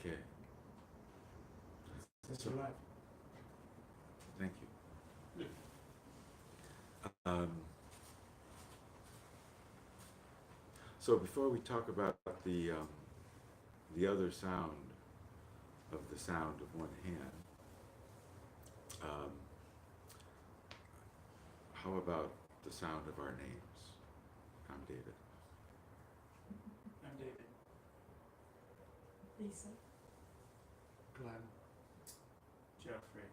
Okay. That's So, your life. thank you. So before we talk about the other sound of the sound of one hand, um, how about the sound of our names? I'm David. I'm David. Lisa. Glenn. Jeffrey.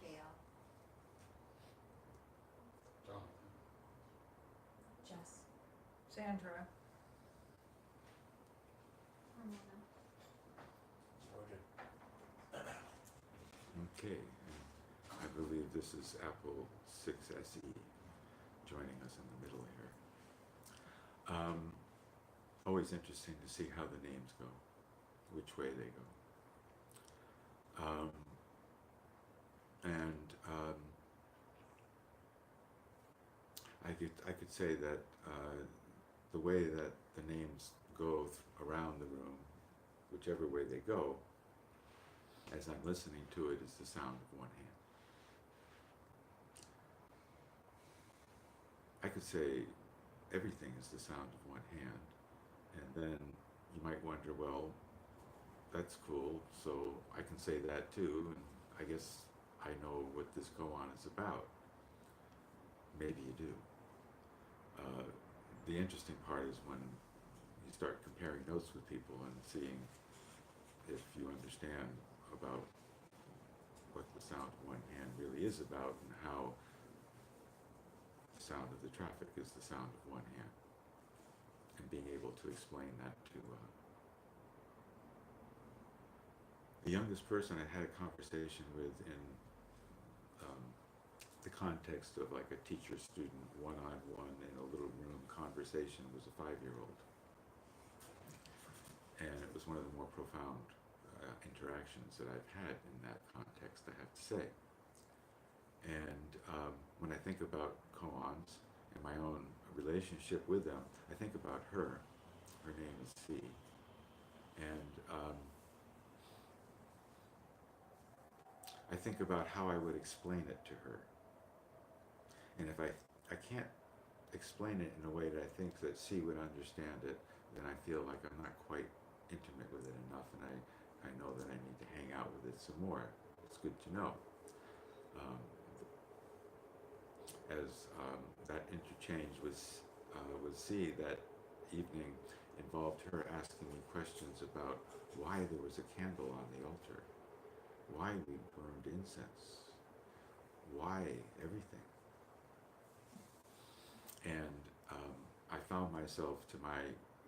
Gail. Jonathan. Jess. Sandra. Ramona. Georgia. Okay. I believe this is Apple 6SE joining us in the middle here. Always interesting to see how the names go, which way they go. And I could say that the way that the names go around the room, whichever way they go, as I'm listening to it, is the sound of one hand. I could say everything is the sound of one hand, and then you might wonder, well, that's cool, so I can say that too, and I guess I know what this koan is about. Maybe you do. The interesting part is when you start comparing notes with people and seeing if you understand about what the sound of one hand really is about, and how the sound of the traffic is the sound of one hand, and being able to explain that to the youngest person I had a conversation with in the context of like a teacher-student one-on-one in a little room conversation was a 5-year-old. And it was one of the more profound interactions that I've had in that context, I have to say. And when I think about koans and my own relationship with them, I think about her. Her name is C. And I think about how I would explain it to her. And if I can't explain it in a way that I think that C would understand it, then I feel like I'm not quite intimate with it enough, and I know that I need to hang out with it some more. It's good to know. As that interchange with C that evening involved her asking me questions about why there was a candle on the altar, why we burned incense, why everything. And I found myself, to my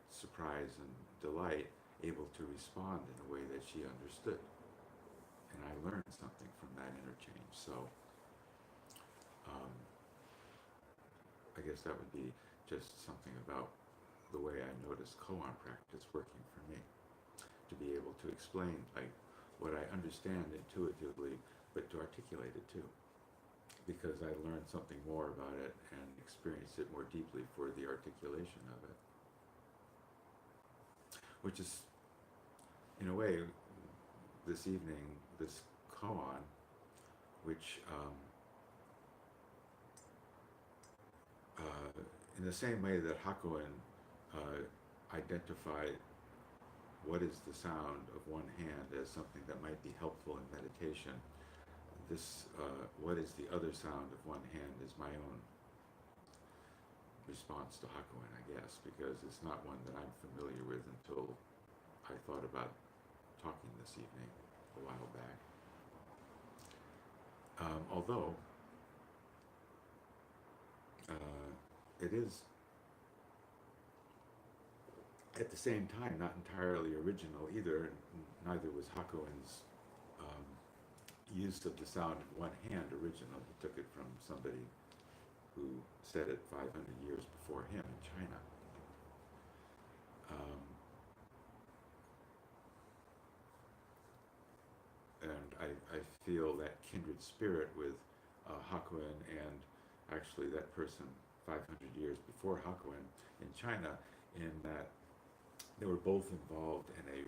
surprise and delight, able to respond in a way that she understood. And I learned something from that interchange. So I guess that would be just something about the way I notice koan practice working for me. To be able to explain like what I understand intuitively, but to articulate it too. Because I learned something more about it and experienced it more deeply for the articulation of it. Which is, in a way, this evening, this koan, which in the same way that Hakuin identified what is the sound of one hand as something that might be helpful in meditation, this, what is the other sound of one hand, is my own response to Hakuin, I guess, because it's not one that I'm familiar with until I thought about talking this evening a while back. Although it is at the same time not entirely original either. Neither was Hakuin's use of the sound of one hand original. He took it from somebody who said it 500 years before him in China. And I feel that kindred spirit with Hakuin and actually that person 500 years before Hakuin in China, in that they were both involved in a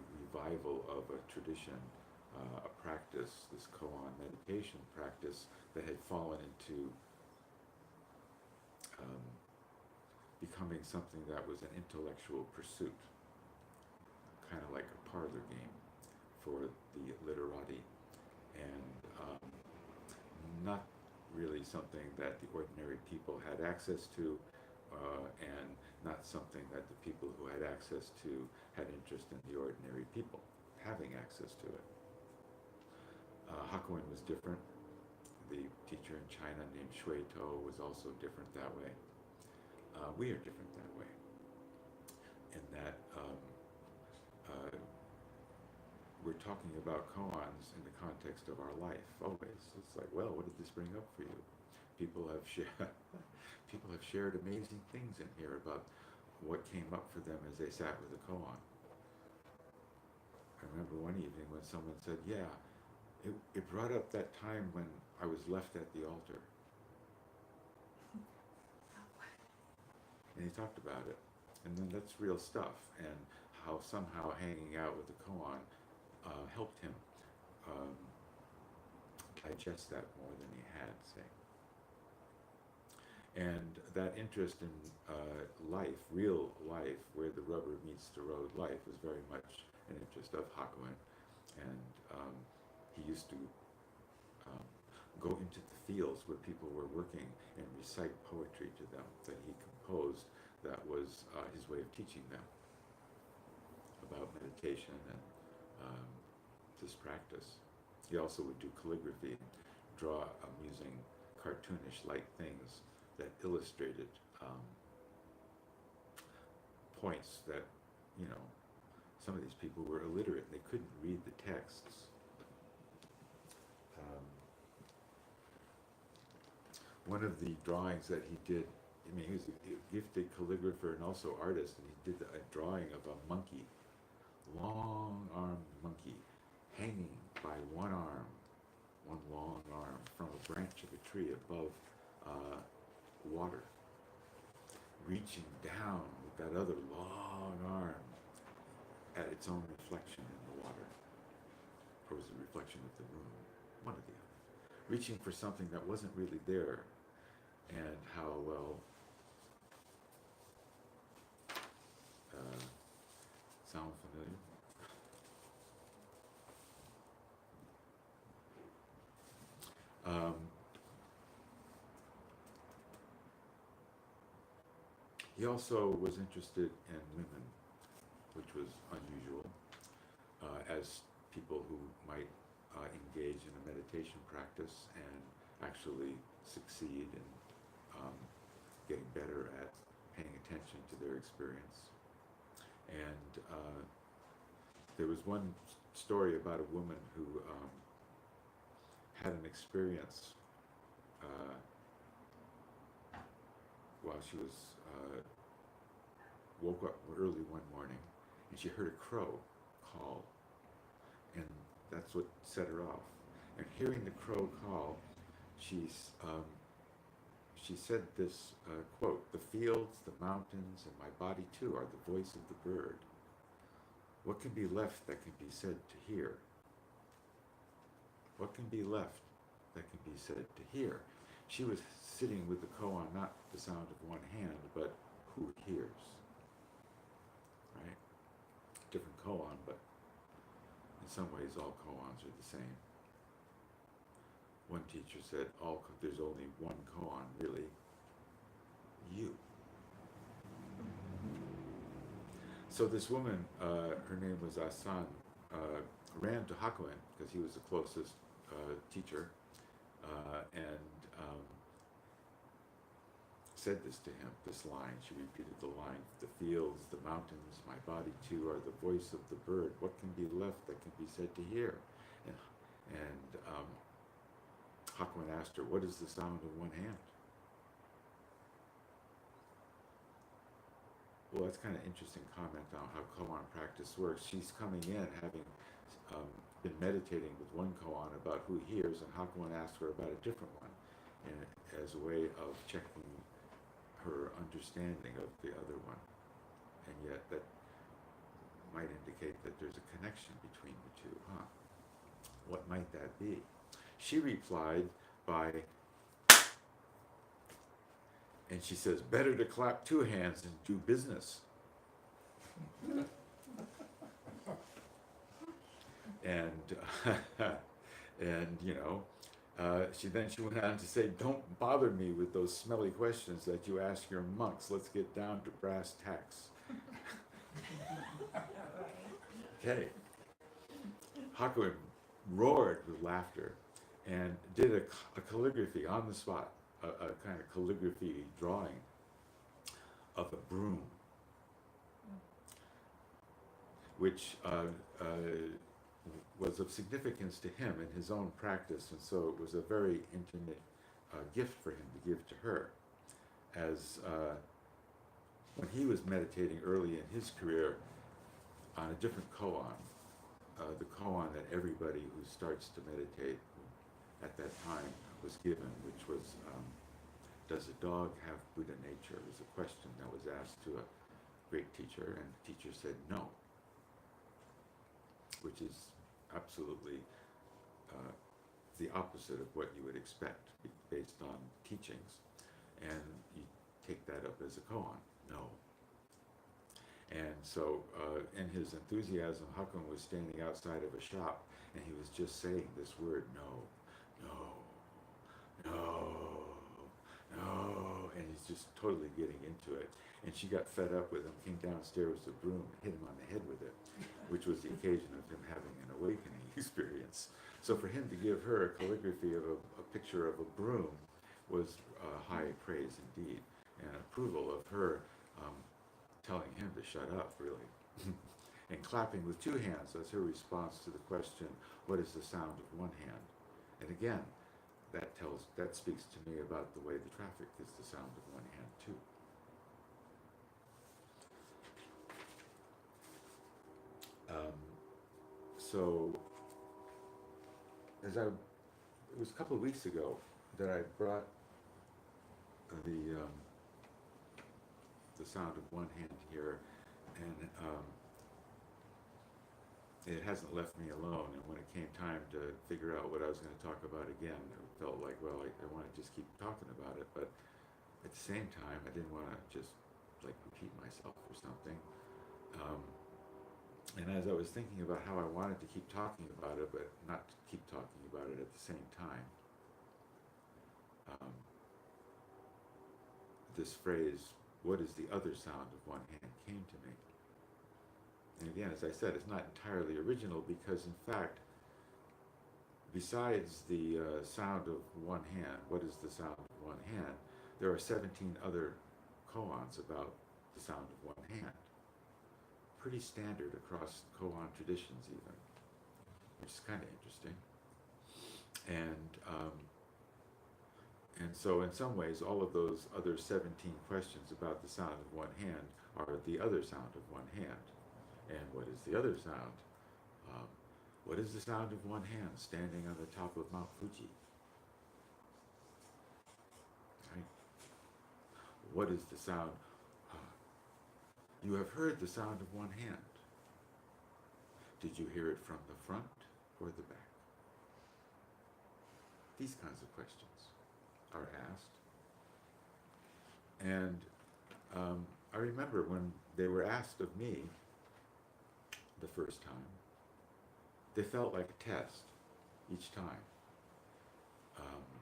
revival of a tradition, a practice, this koan meditation practice that had fallen into becoming something that was an intellectual pursuit, kind of like a parlor game for the literati, and not really something that the ordinary people had access to, and not something that the people who had access to had interest in the ordinary people having access to it. Hakuin was different. The teacher in China named Shui To was also different that way. We are different that way, in that we're talking about koans in the context of our life always. It's like, well, what did this bring up for you? People have shared amazing things in here about what came up for them as they sat with the koan. I remember one evening when someone said, yeah, it brought up that time when I was left at the altar. And he talked about it. And then that's real stuff, and how somehow hanging out with the koan helped him digest that more than he had, say. And that interest in life, real life, where the rubber meets the road life, was very much an interest of Hakuin. And he used to go into the fields where people were working and recite poetry to them that he composed. That was his way of teaching them about meditation and this practice. He also would do calligraphy, draw amusing, cartoonish-like things that illustrated points that, some of these people were illiterate and they couldn't read the texts. One of the drawings that he did, he was a gifted calligrapher and also artist, and he did a drawing of a monkey, long-armed monkey, hanging by one long arm from a branch of a tree above water, reaching down with that other long arm at its own reflection in the water, or was it a reflection of the moon, one or the other, reaching for something that wasn't really there. And how well sound familiar? He also was interested in women, which was unusual, as people who might engage in a meditation practice and actually succeed in getting better at paying attention to their experience. And there was one story about a woman who had an experience while she was woke up early one morning, and she heard a crow call, and that's what set her off. And hearing the crow call, she said this quote, "The fields, the mountains, and my body too are the voice of the bird. What can be left that can be said to hear? What can be left that can be said to hear?" She was sitting with the koan, not the sound of one hand, but who hears, right? Different koan, but in some ways all koans are the same. One teacher said, there's only one koan, really, you. So this woman, her name was Asan, ran to Hakuin because he was the closest teacher, and said this to him, this line. She repeated the line, "The fields, the mountains, my body too are the voice of the bird. What can be left that can be said to hear?" And Hakuin asked her, "What is the sound of one hand?" Well, that's kind of interesting comment on how koan practice works. She's coming in having been meditating with one koan about who hears, and Hakuin asked her about a different one, and as a way of checking her understanding of the other one. And yet that might indicate that there's a connection what might that be? She replied by, and she says, better to clap two hands and do business. And, and she went on to say, don't bother me with those smelly questions that you ask your monks. Let's get down to brass tacks. Okay. Hakuin roared with laughter and did a calligraphy on the spot, a kind of calligraphy drawing of a broom, which was of significance to him in his own practice, and so it was a very intimate gift for him to give to her. As when he was meditating early in his career on a different koan, the koan that everybody who starts to meditate at that time was given, which was, does a dog have Buddha nature? It was a question that was asked to a great teacher, and the teacher said no, which is absolutely the opposite of what you would expect based on teachings. And you take that up as a koan, no. And so in his enthusiasm, Hakuin was standing outside of a shop, and he was just saying this word, no, no, no, no, and he's just totally getting into it. And she got fed up with him, came downstairs with a broom, and hit him on the head with it, which was the occasion of him having an awakening experience. So for him to give her a calligraphy of a picture of a broom was high praise indeed, and approval of her telling him to shut up, really. And clapping with two hands as her response to the question, what is the sound of one hand? And again, that speaks to me about the way the traffic is the sound of one hand too. So, it was a couple of weeks ago that I brought the sound of one hand here, and it hasn't left me alone. And when it came time to figure out what I was going to talk about again, it felt like, well, I want to just keep talking about it, but at the same time, I didn't want to just like repeat myself or something. And as I was thinking about how I wanted to keep talking about it, but not to keep talking about it at the same time, this phrase, what is the other sound of one hand, came to me. And again, as I said, it's not entirely original because, in fact, besides the sound of one hand, what is the sound of one hand, there are 17 other koans about the sound of one hand. Pretty standard across koan traditions even, which is kind of interesting. And so in some ways, all of those other 17 questions about the sound of one hand are the other sound of one hand. And what is the other sound? What is the sound of one hand standing on the top of Mount Fuji? Right? What is the sound? You have heard the sound of one hand. Did you hear it from the front or the back? These kinds of questions are asked. And I remember when they were asked of me the first time, they felt like a test each time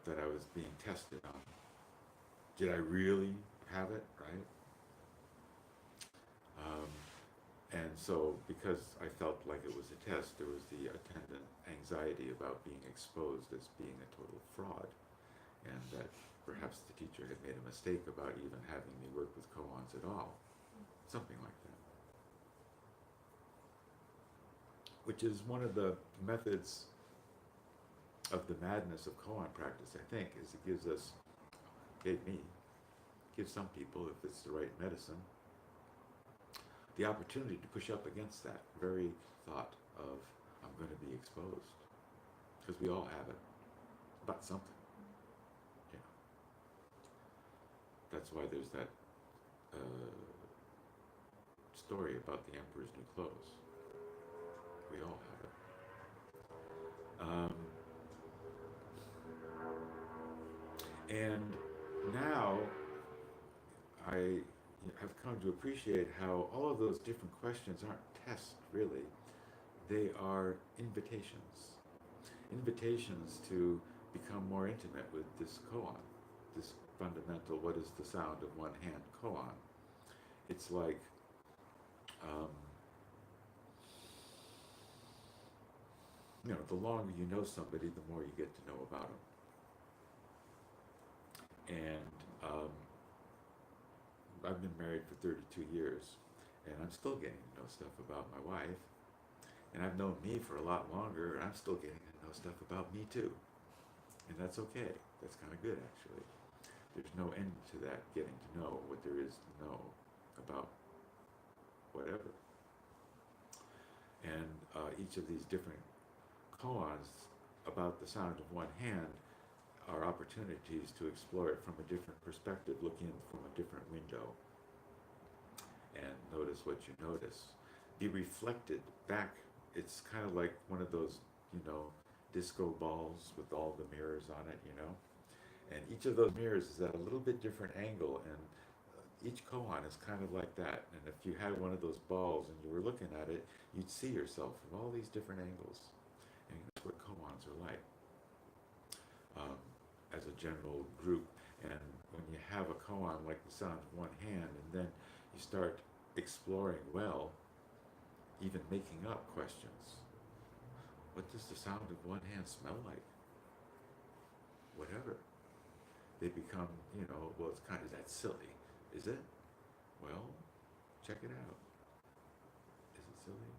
that I was being tested on. Did I really have it, right? And so, because I felt like it was a test, there was the attendant anxiety about being exposed as being a total fraud, and that perhaps the teacher had made a mistake about even having me work with koans at all, something like that. Which is one of the methods of the madness of koan practice, I think, is it gives some people, if it's the right medicine, the opportunity to push up against that very thought of, I'm going to be exposed. Because we all have it, about something. You know. That's why there's that story about the emperor's new clothes. We all have it. And now I have come to appreciate how all of those different questions aren't tests, really. They are invitations. Invitations to become more intimate with this koan, this fundamental, what is the sound of one hand koan. It's like, um, the longer you know somebody, the more you get to know about them. And I've been married for 32 years, and I'm still getting to know stuff about my wife. And I've known me for a lot longer, and I'm still getting to know stuff about me too. And that's okay. That's kind of good, actually. There's no end to that getting to know what there is to know about whatever. And each of these different koans about the sound of one hand are opportunities to explore it from a different perspective, look in from a different window, and notice what you notice. Be reflected back. It's kind of like one of those, disco balls with all the mirrors on it, And each of those mirrors is at a little bit different angle, and each koan is kind of like that. And if you had one of those balls and you were looking at it, you'd see yourself from all these different angles. And that's what koans are like, as a general group. And when you have a koan like the sound of one hand, and then you start exploring, even making up questions. What does the sound of one hand smell like? Whatever. They become, it's kind of that silly. Is it? Well, check it out. Is it silly?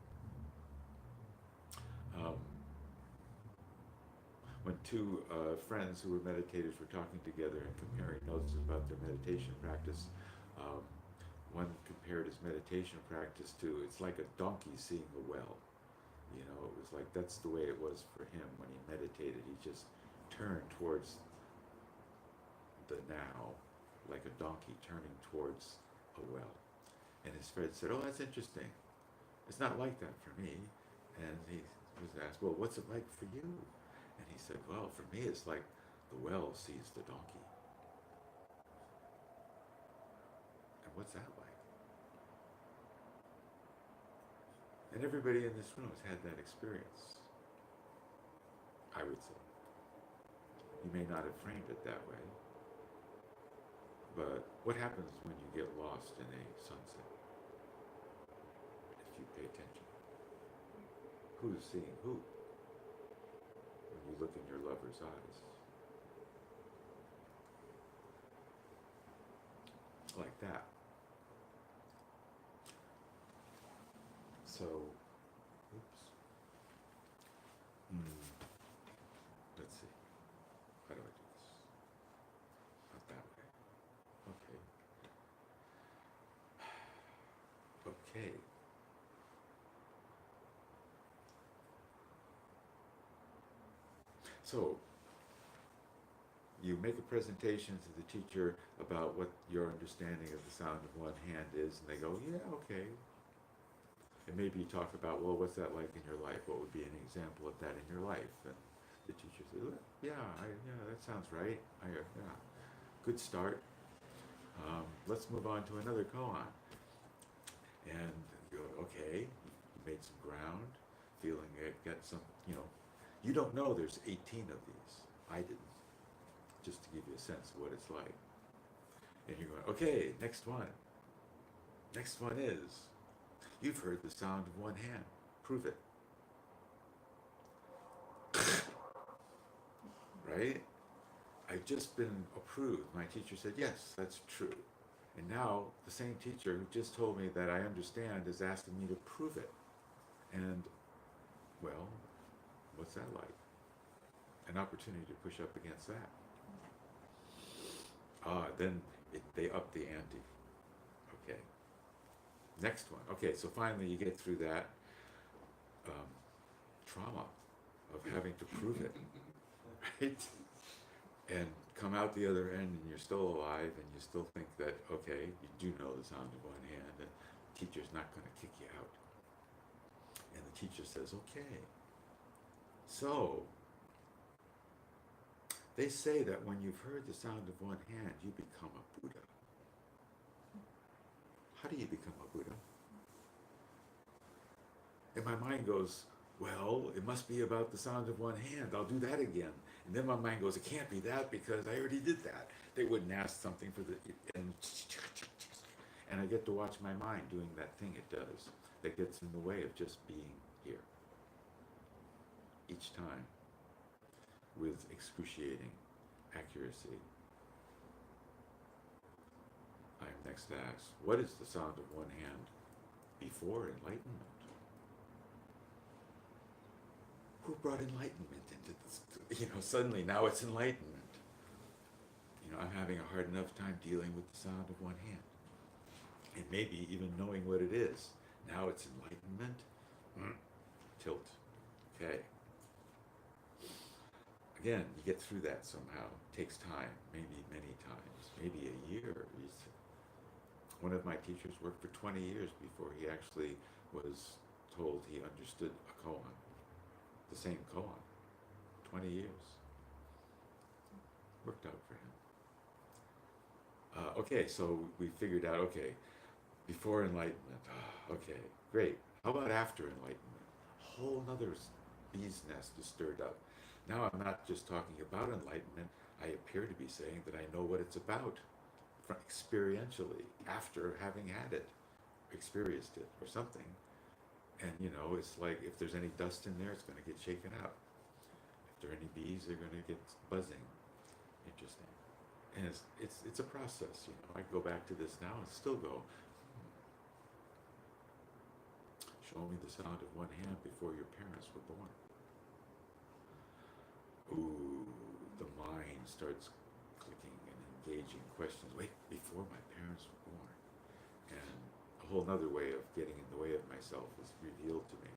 When two friends who were meditators were talking together and comparing notes about their meditation practice, one compared his meditation practice to, it's like a donkey seeing a well. It was like that's the way it was for him when he meditated. He just turned towards the now, like a donkey turning towards a well. And his friend said, "Oh, that's interesting. It's not like that for me." And he was asked, "Well, what's it like for you?" And he said, "Well, for me, it's like the well sees the donkey." And what's that like? And everybody in this room has had that experience, I would say. You may not have framed it that way, but what happens when you get lost in a sunset? If you pay attention. Who's seeing who? When you look in your lover's eyes. Like that. So, let's see. How do I do this? Not that way. Okay. So, you make a presentation to the teacher about what your understanding of the sound of one hand is, and they go, "Yeah, okay." And maybe you talk about, "Well, what's that like in your life? What would be an example of that in your life?" And the teacher says, "Yeah, that sounds right. Yeah, good start. Let's move on to another koan." And you go, "Okay, you made some ground, feeling it, got some, you don't know there's 18 of these. I didn't, just to give you a sense of what it's like." And you're going, "Okay, next one. Next one is, you've heard the sound of one hand. Prove it." Right? I've just been approved. My teacher said, "Yes, that's true." And now the same teacher who just told me that I understand is asking me to prove it. And, well, what's that like? An opportunity to push up against that. Then they up the ante. Okay. Next one. Okay, so finally you get through that trauma of having to prove it, right? And come out the other end and you're still alive and you still think that, okay, you do know the sound of one hand and the teacher's not going to kick you out. And the teacher says, "Okay, so They say that when you've heard the sound of one hand, you become a Buddha. How do you become a Buddha? And my mind goes, well, it must be about the sound of one hand. I'll do that again. And then my mind goes, it can't be that because I already did that. They wouldn't ask something for the, and I get to watch my mind doing that thing it does that gets in the way of just being here. Each time with excruciating accuracy. I am next asked, what is the sound of one hand before enlightenment? Who brought enlightenment into this? Suddenly now it's enlightenment. I'm having a hard enough time dealing with the sound of one hand. And maybe even knowing what it is. Now it's enlightenment. Tilt. Okay. Again, you get through that somehow. It takes time, maybe many times, maybe a year. One of my teachers worked for 20 years before he actually was told he understood a koan. The same koan. 20 years. Worked out for him. Okay, so we figured out, okay, before enlightenment, okay, great. How about after enlightenment? A whole nother bee's nest is stirred up. Now I'm not just talking about enlightenment, I appear to be saying that I know what it's about experientially, after having had it, experienced it, or something. And it's like if there's any dust in there, it's going to get shaken out. If there are any bees, they're going to get buzzing. Interesting. And it's a process, I go back to this now and still go, show me the sound of one hand before your parents were born. Ooh, the mind starts clicking and engaging questions. Wait, before my parents were born. And a whole other way of getting in the way of myself is revealed to me.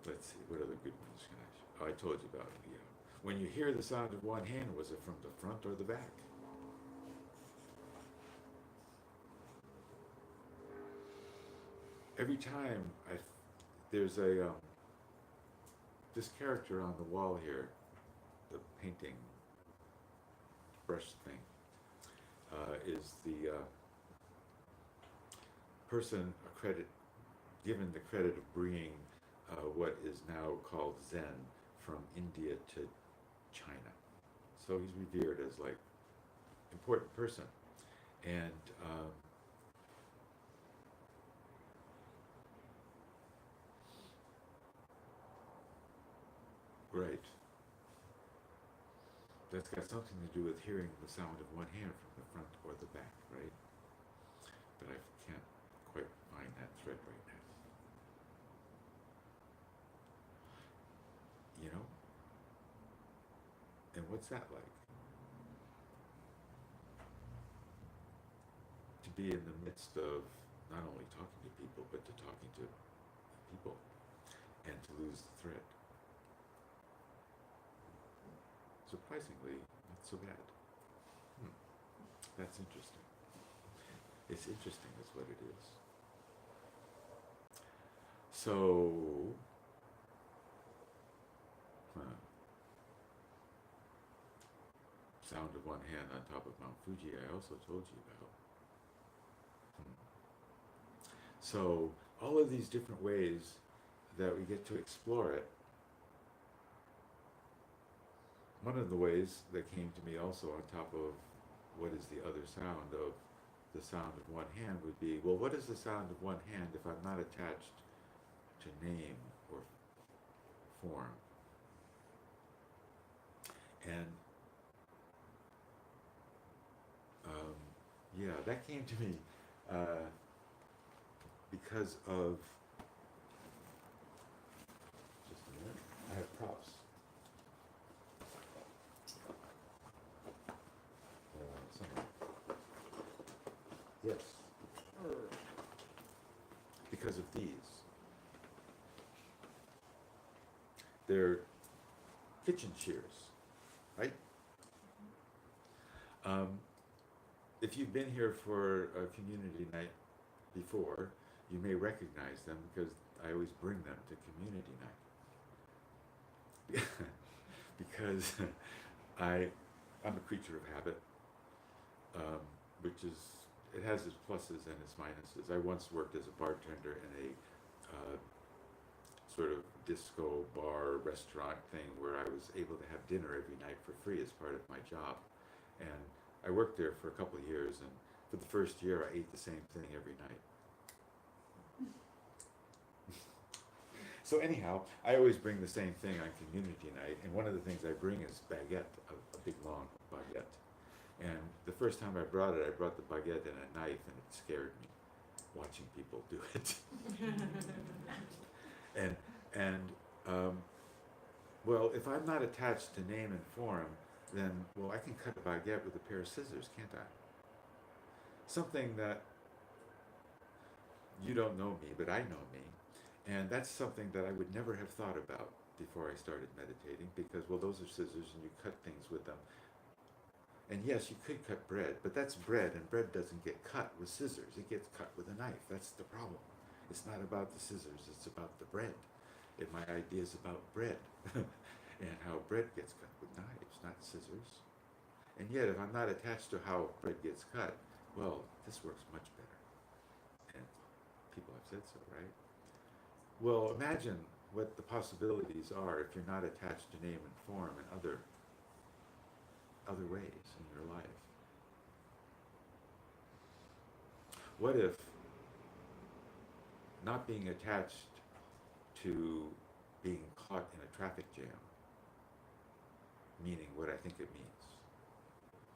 Let's see, what other good ones can I show? Oh, I told you about it, When you hear the sound of one hand, was it from the front or the back? Every time there's this character on the wall here, the painting brush thing, is the person given the credit of bringing what is now called Zen from India to China. So he's revered as important person. And right. That's got something to do with hearing the sound of one hand from the front or the back, right? But I can't quite find that thread right now. And what's that like? To be in the midst of not only talking to people, but to talking to people, and to lose the thread. Surprisingly, not so bad. That's interesting. It's interesting is what it is. So, sound of one hand on top of Mount Fuji, I also told you about. So, all of these different ways that we get to explore it. One of the ways that came to me also on top of what is the other sound of the sound of one hand would be, well, what is the sound of one hand if I'm not attached to name or form? And that came to me because of, just a minute, I have props. Somewhere. Yes. Because of these. They're kitchen shears, right? If you've been here for a community night before, you may recognize them because I always bring them to community night. because I'm a creature of habit, which is, it has its pluses and its minuses. I once worked as a bartender in a sort of disco bar restaurant thing where I was able to have dinner every night for free as part of my job. And I worked there for a couple of years, and for the first year I ate the same thing every night. So anyhow, I always bring the same thing on community night, and one of the things I bring is baguette, a big long baguette. And the first time I brought it, I brought the baguette and a knife, and it scared me, watching people do it. Well, if I'm not attached to name and form, then, well, I can cut a baguette with a pair of scissors, can't I? Something that you don't know me, but I know me. And that's something that I would never have thought about before I started meditating, because, well, those are scissors and you cut things with them. And yes, you could cut bread, but that's bread, and bread doesn't get cut with scissors. It gets cut with a knife. That's the problem. It's not about the scissors, it's about the bread. And my idea is about bread and how bread gets cut with knives, not scissors. And yet, if I'm not attached to how bread gets cut, well, this works much better. And people have said so, right? Well, imagine what the possibilities are if you're not attached to name and form in other ways in your life. What if not being attached to being caught in a traffic jam, meaning what I think it means,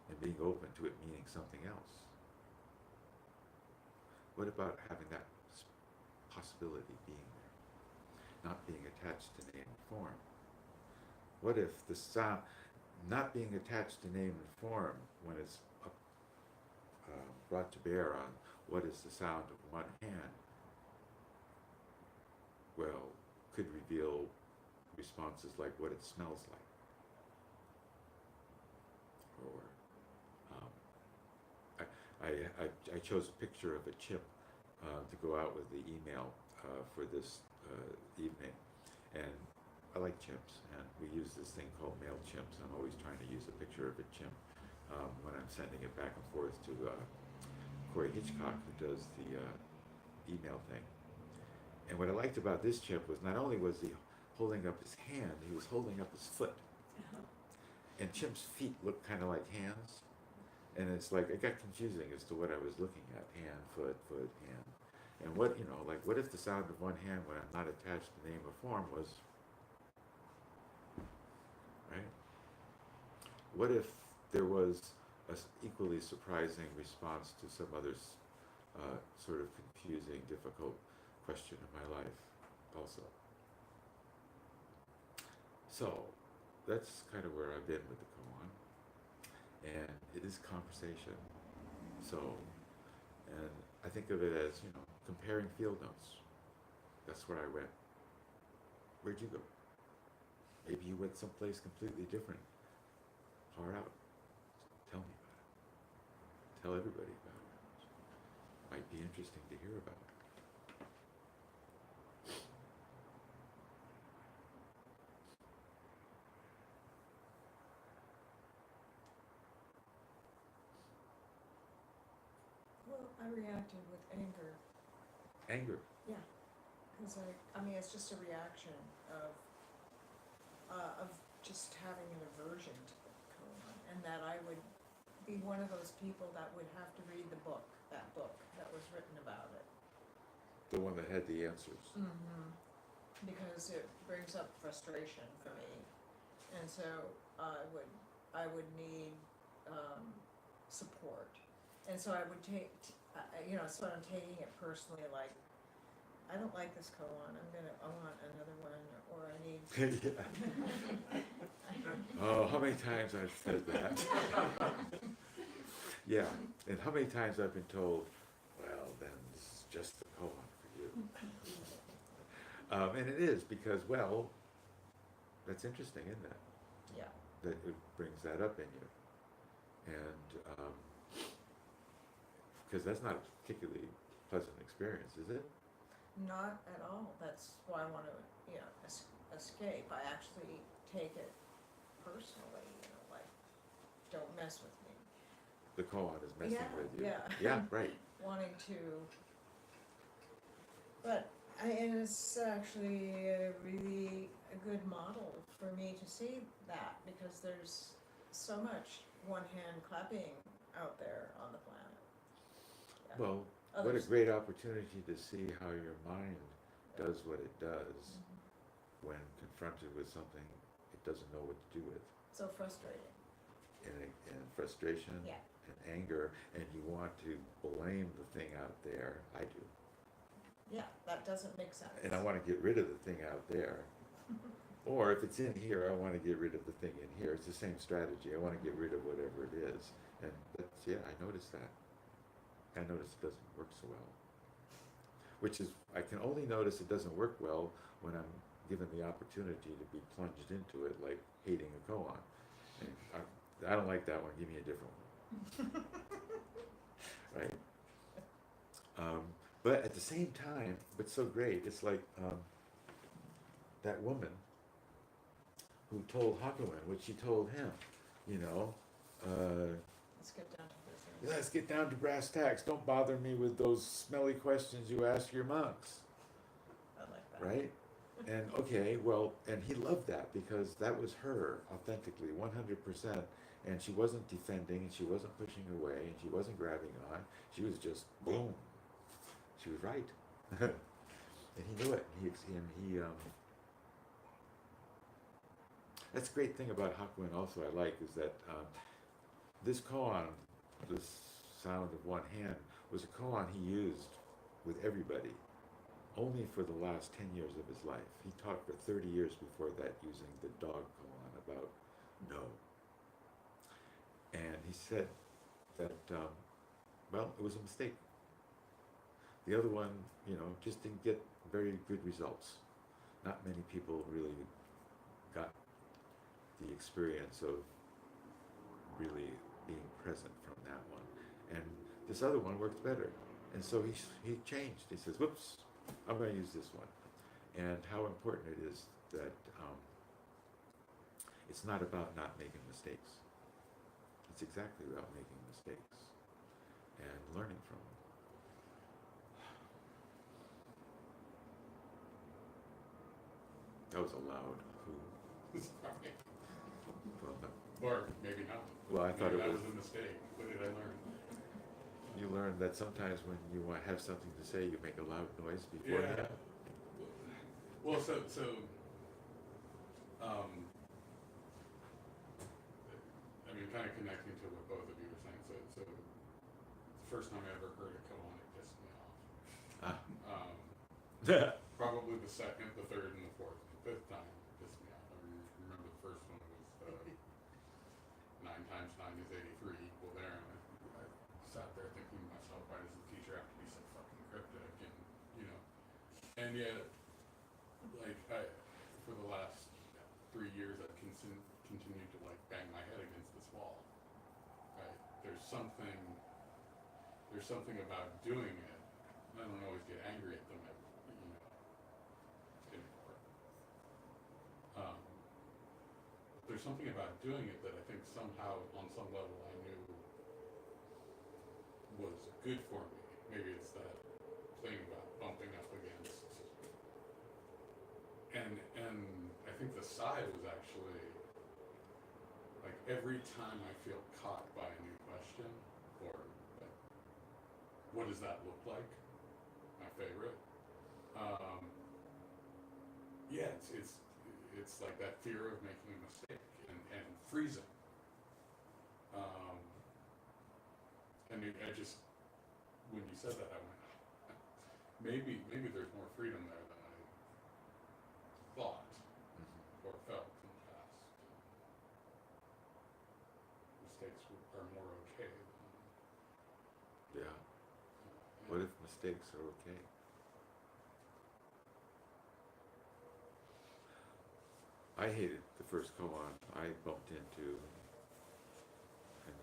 and being open to it meaning something else? What about having that possibility being there, not being attached to name and form? What if the sound, not being attached to name and form when it's brought to bear on what is the sound of one hand, well, could reveal responses like what it smells like, or I chose a picture of a chip to go out with the email for this evening, and I like chimps, and we use this thing called MailChimps. I'm always trying to use a picture of a chimp when I'm sending it back and forth to Corey Hitchcock, who does the email thing. And what I liked about this chimp was not only was he holding up his hand, he was holding up his foot. And chimps' feet look kind of like hands. And it's like, it got confusing as to what I was looking at. Hand, foot, hand. And what, like, what if the sound of one hand when I'm not attached to name or form was, right? What if there was an equally surprising response to some other sort of confusing, difficult question in my life also? So that's kind of where I've been with the koan, and it is conversation. So, and I think of it as, comparing field notes. That's where I went. Where'd you go? Maybe you went someplace completely different, far out. Tell me about it. Tell everybody about it. Might be interesting to hear about it. Well, I reacted with anger. Anger. Yeah, because I mean, it's just a reaction of just having an aversion to the koan, and that I would be one of those people that would have to read that book that was written about it. The one that had the answers. Mm-hmm. Because it brings up frustration for me, and so I would need support, and so I would take, so I'm taking it personally, like, I don't like this koan, I want another one, or I need. Oh, how many times I've said that. Yeah, and how many times I've been told, well, then this is just the koan for you. And it is, because, well, that's interesting, isn't it? Yeah. That it brings that up in you. And because that's not a particularly pleasant experience, is it? Not at all. That's why I want to, escape. I actually take it personally, like, don't mess with me. The koan is messing Yeah, with you. yeah. Yeah, right. Wanting to, but and it's actually a really a good model for me to see that, because there's so much one hand clapping out there on the planet. Yeah. Well, what a Others- great opportunity to see how your mind does what it does Mhm. when confronted with something it doesn't know what to do with. So frustrating. In frustration Yeah. and anger, and you want to blame the thing out there. I do. Yeah, that doesn't make sense. And I want to get rid of the thing out there. Or if it's in here, I want to get rid of the thing in here. It's the same strategy. I want to get rid of whatever it is. And that's, yeah, I noticed that. I noticed it doesn't work so well. Which is, I can only notice it doesn't work well when I'm given the opportunity to be plunged into it, like hating a koan. And I don't like that one. Give me a different one. Right? But at the same time, what's so great, it's like that woman who told Hakuin what she told him, Let's get down to business. let's get down to brass tacks. Don't bother me with those smelly questions you ask your monks, I like that. right? And okay, well, and he loved that because that was her authentically, 100%. And she wasn't defending, and she wasn't pushing away, and she wasn't grabbing on. She was just boom. She was right, and he knew it. That's the great thing about Hakuin. Also, I like is that this koan, this sound of one hand, was a koan he used with everybody. Only for the last 10 years of his life. He taught for 30 years before that using the dog koan about no. And he said that, it was a mistake. The other one, just didn't get very good results. Not many people really got the experience of really being present from that one. And this other one worked better. And so he changed. He says, whoops, I'm going to use this one. And how important it is that it's not about not making mistakes. It's exactly about making mistakes and learning from them. That was a loud who. Sorry. Well, Or maybe not. Well, I thought Maybe it that was. was a mistake. What did I learn? You learned that sometimes when you want to have something to say, you make a loud noise beforehand. Well, so I mean, kind of connecting to what both of you were saying. So the first time I ever heard a koan, it pissed me off. Probably the second, the third, and the fourth. The fifth time pissed me off. I remember the first one was 9 times 9 is 83 equal there, and I sat there thinking to myself, why does the teacher have to be so fucking cryptic? And yet, like, for the last 3 years, I've continued to like bang my head against this wall. Right? There's something about doing it. I don't always get angry at them, anymore. There's something about doing it that I think somehow, on some level, I knew was good for me. Maybe it's that thing about bumping up against. And I think the sigh was actually, like, every time I feel caught by a new question, or like, what does that look like? My favorite. Yeah, it's like that fear of making a mistake and freezing. And I just, when you said that, I went, maybe there's more freedom there than I thought or felt in the past. Mistakes are more okay than. Yeah. What if mistakes are okay? I hated the first koan I bumped into, and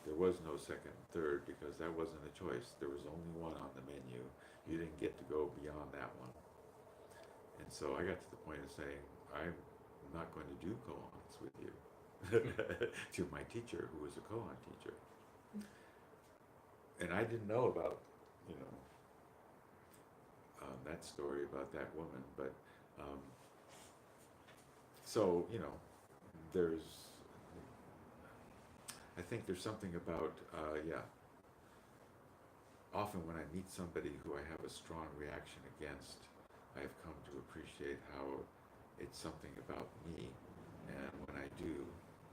There was no second and third because that wasn't a choice. There was only one on the menu. You didn't get to go beyond that one. And so I got to the point of saying, I'm not going to do koans with you. To my teacher, who was a koan teacher. And I didn't know about, you know, that story about that woman, but so, you know, I think there's something about, yeah, often when I meet somebody who I have a strong reaction against, I've come to appreciate how it's something about me, and when I do,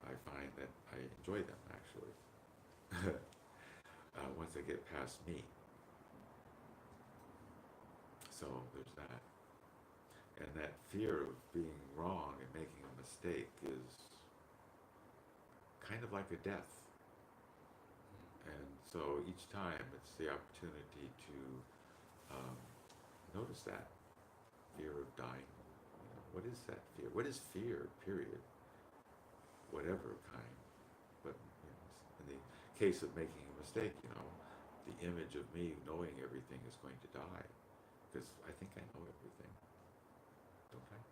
I find that I enjoy them, actually, once I get past me. So there's that. And that fear of being wrong and making a mistake is kind of like a death. And so each time it's the opportunity to notice that fear of dying. You know, what is that fear? What is fear, period? Whatever kind. But you know, in the case of making a mistake, you know, the image of me knowing everything is going to die. Because I think I know everything, don't I?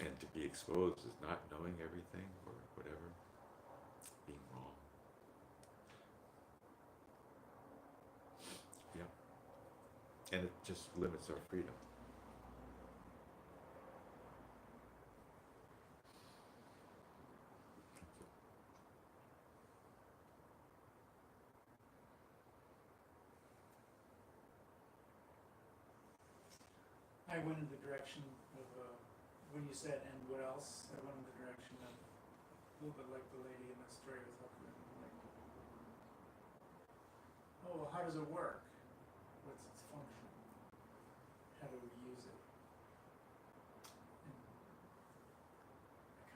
And to be exposed as not knowing everything or whatever, being wrong. Yeah. And it just limits our freedom. I went in the direction of, when you said, and what else? I went in the direction of a little bit like the lady in the story with Hooker. Like, oh, well, how does it work? What's its function? How do we use it?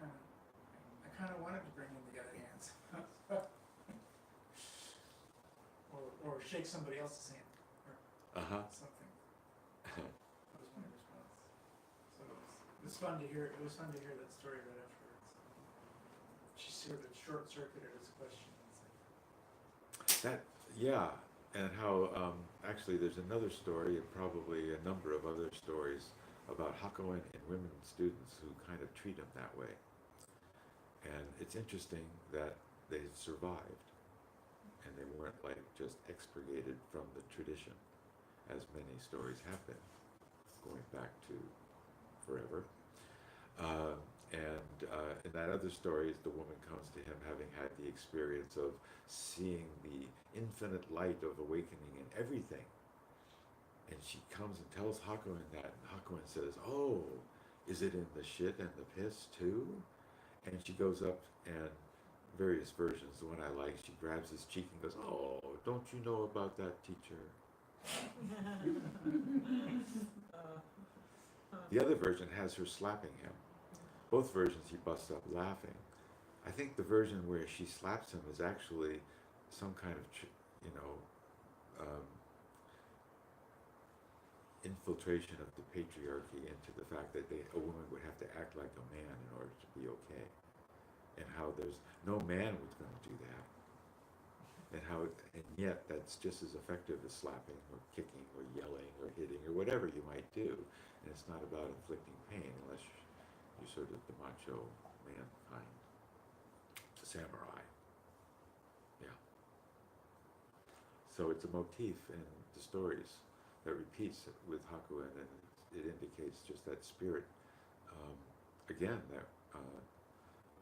And I kind of wanted to bring in the other hands. or shake somebody else's hand, or something. That was my response. So it was fun to hear. It was fun to hear that story right afterwards. She sort of short-circuited his question. That, yeah, and how actually there's another story and probably a number of other stories about Hakuin and women students who kind of treat him that way. And it's interesting that they survived and they weren't like just expurgated from the tradition, as many stories have been, going back to forever. In that other story, the woman comes to him having had the experience of seeing the infinite light of awakening in everything. And she comes and tells Hakuin that, and Hakuin says, oh, is it in the shit and the piss too? And she goes up and various versions, the one I like, she grabs his cheek and goes, oh, don't you know about that, teacher? The other version has her slapping him. Both versions he busts up laughing. I think the version where she slaps him is actually some kind of, infiltration of the patriarchy into the fact that a woman would have to act like a man in order to be okay. And how there's no man was going to do that. And yet that's just as effective as slapping or kicking or yelling or hitting or whatever you might do. And it's not about inflicting pain unless you're sort of the macho man kind, the samurai. Yeah. So it's a motif in the stories that repeats with Hakuin, and it indicates just that spirit, again, that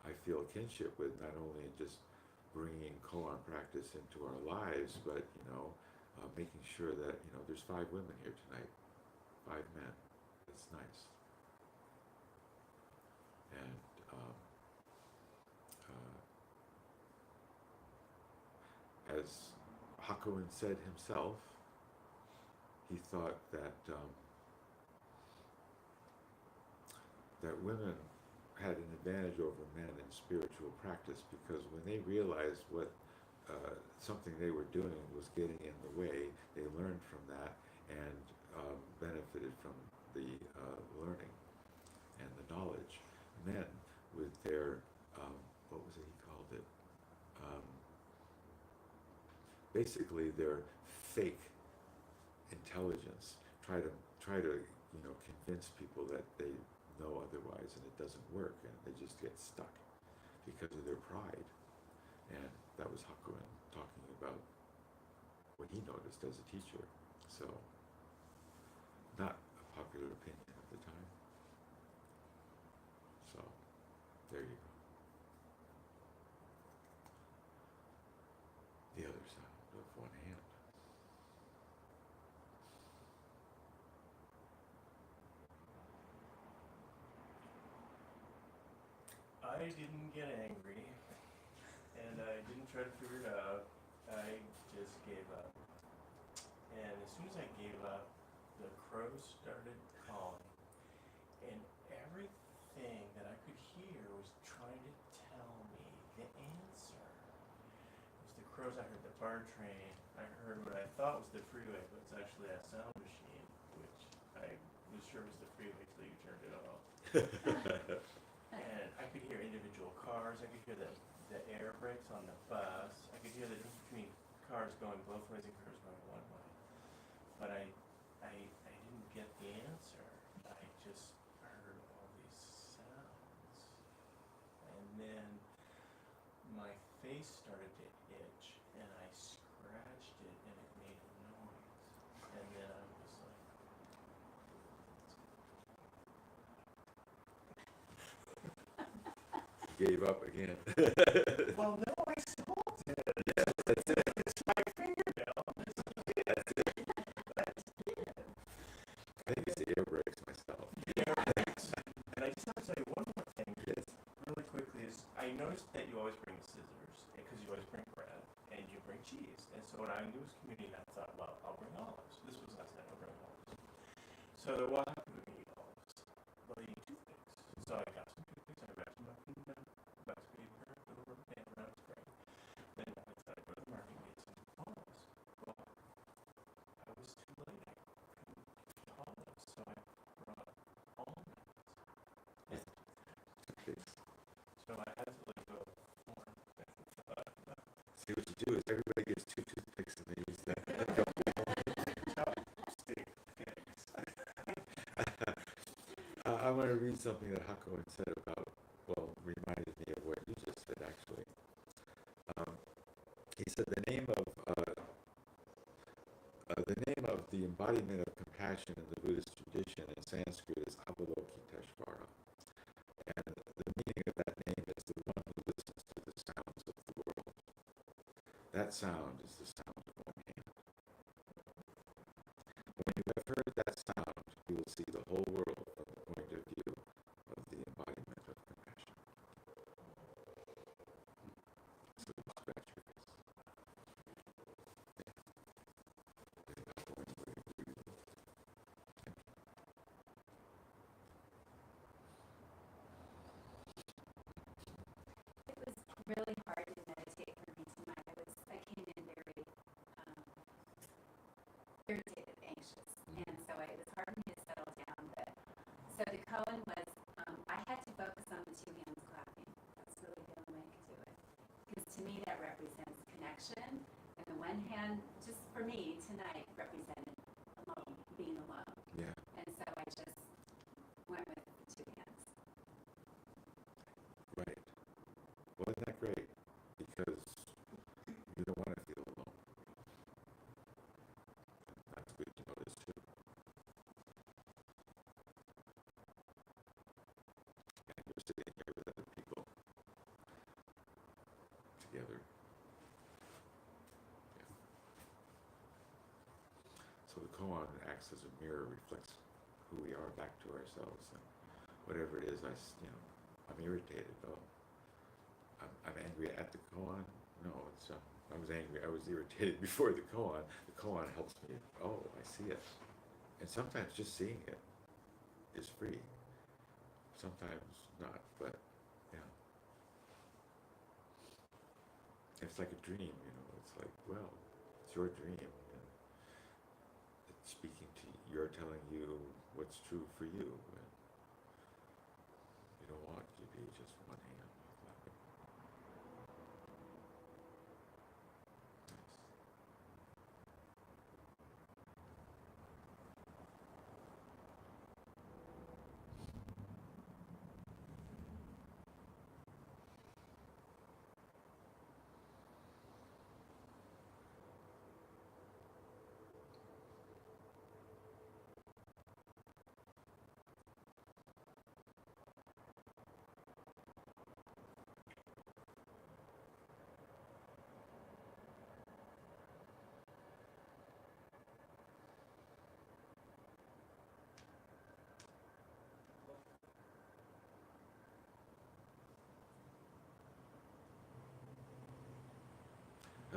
I feel a kinship with, not only in just bringing koan practice into our lives, but, making sure that, there's 5 women here tonight, 5 men. It's nice. And as Hakuin said himself, he thought that that women had an advantage over men in spiritual practice, because when they realized what something they were doing was getting in the way, they learned from that and benefited from the learning and the knowledge. Men, with their what was it he called it? um, basically their fake intelligence try to convince people that they know otherwise, and it doesn't work, and they just get stuck because of their pride. And that was Hakuin talking about what he noticed as a teacher. So, not a popular opinion at the time. So, there you go. The other sound of one hand. I didn't get angry, and I didn't try to figure it out. I just gave up. And as soon as I gave up, the crows started calling, and everything that I could hear was trying to tell me the answer. It was the crows. I heard the bar train. I heard what I thought was the freeway, but it's actually a sound machine, which I was sure was the freeway till you turned it off. And I could hear individual cars. I could hear the air brakes on the bus. I could hear the difference between cars going both ways and cars going one way. But I didn't get the answer. I just heard all these sounds. And then my face started to itch, and I scratched it, and it made a noise. And then I was like, Gave up again. well, no, I still did. Yes, that's it. It's my fingernail. That's it. I think it's the air brakes myself. And I just have to tell you one more thing Yes. really quickly is I noticed that you always bring scissors because you always bring bread and you bring cheese. And so when I knew it was community, I thought, well, I'll bring olives. This was last night, I'll bring olives. So there was eat olives. Well, you eat toothpicks. So I got some toothpicks, I wrapped them up in wax paper, a little rubber band around its brain. Then I thought I'd go to the market and get some olives. Well, I was too late. I couldn't get olives, so I brought almonds. It's, So I had to let go of one. see, what you do is everybody gets 2 toothpicks and they use that. I want to read something that Hakuin said about, well, reminded me of what you just said, actually. He said the name of the embodiment of compassion in the Buddhist tradition in Sanskrit is Avalokiteshvara. And the meaning of that name is the one who listens to the sounds of the world. That sound is the sound of one hand. When you have heard that sound, you will see the whole world from the point of view of the embodiment of compassion. So you scratch your face. It was really hard to meditate for me tonight. I came in very irritated, anxious, and so it was hard for me to settle down. But so the koan was, I had to focus on the 2 hands clapping. That's really the only way I could do it, because to me that represents connection, and the one hand, just for me tonight, represented alone, being alone. Yeah. And so I just went with the 2 hands. Right. Well, isn't that great? Because you don't want to feel alone. That's good to notice too. And you're sitting here with other people together. Yeah. So the koan acts as a mirror, reflects who we are back to ourselves, and whatever it is, I'm irritated. Oh, I'm angry at the koan. No, it's I was angry. I was irritated before the koan. The koan helps me. Oh, I see it. And sometimes just seeing it is free. Sometimes not, but yeah. It's like a dream, It's like, well, it's your dream. And it's speaking to you. You're telling you what's true for you. And you don't want to be just one hand clapping.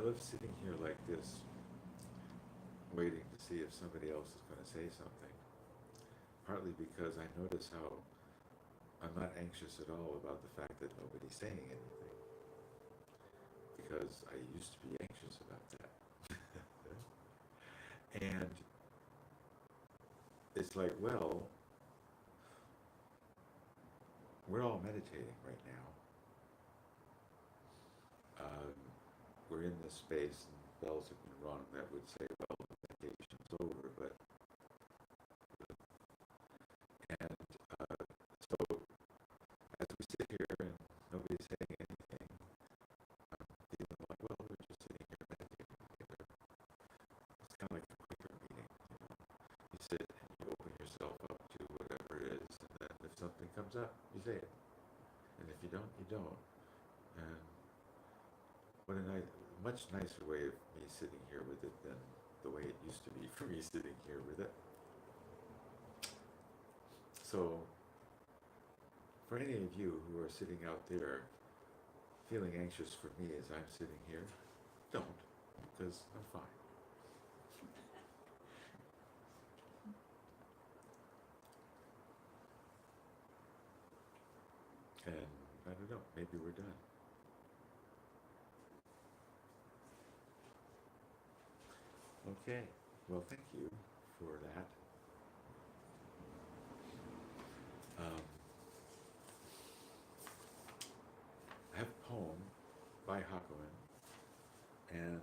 love sitting here like this, waiting to see if somebody else is going to say something. Partly because I notice how I'm not anxious at all about the fact that nobody's saying anything. Because I used to be anxious about that. And it's like, well, we're all meditating right now. We're in this space, and bells have been rung that would say, well, the meditation's over, but and so as we sit here and nobody's saying anything, I'm feeling like, well, we're just sitting here meditating together. It's kind of like a Quaker meeting, you know. You sit and you open yourself up to whatever it is, and then if something comes up, you say it. And if you don't, you don't. And what a much nicer way of me sitting here with it than the way it used to be for me sitting here with it. So, for any of you who are sitting out there feeling anxious for me as I'm sitting here, don't, because I'm fine. And I don't know, maybe we're done. Okay, well, thank you for that. I have a poem by Hakuin, and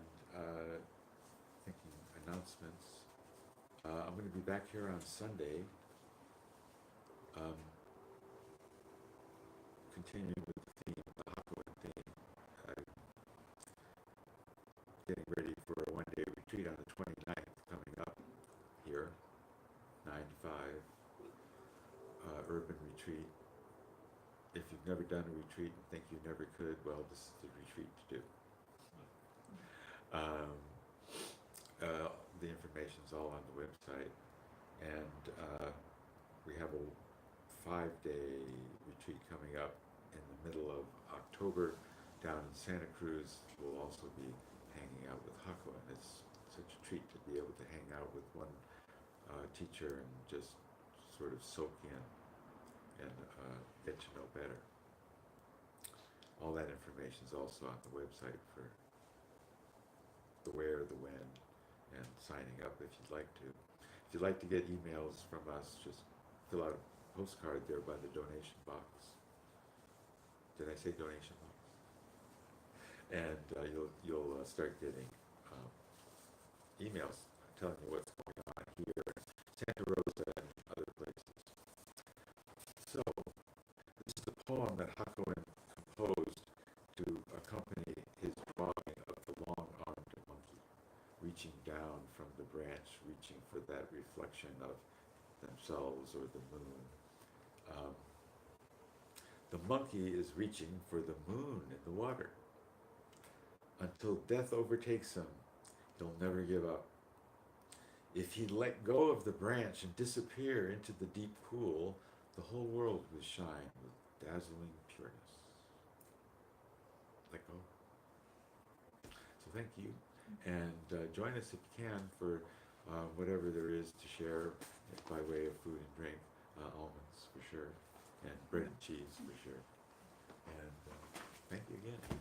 thinking announcements. I'm going to be back here on Sunday, continuing with the theme, the Hakuin theme. Getting ready for a one-day retreat on the 29th coming up here, 9 to 5, urban retreat. If you've never done a retreat and think you never could, well, this is the retreat to do. The information's all on the website, and we have a 5-day retreat coming up in the middle of October down in Santa Cruz. We'll also be hanging out with Hakuin. It's such a treat to be able to hang out with one teacher and just sort of soak in and get to know better. All that information is also on the website for the where, the when, and signing up if you'd like to. If you'd like to get emails from us, just fill out a postcard there by the donation box. Did I say donation box? And you'll start getting emails telling you what's going on here, Santa Rosa, and other places. So, this is the poem that Hakuin composed to accompany his drawing of the long-armed monkey, reaching down from the branch, reaching for that reflection of themselves or the moon. The monkey is reaching for the moon in the water. Until death overtakes him, he'll never give up. If he let go of the branch and disappear into the deep pool, the whole world would shine with dazzling pureness. Let go. So thank you, and join us if you can for whatever there is to share by way of food and drink, almonds for sure, and bread and cheese for sure. And thank you again.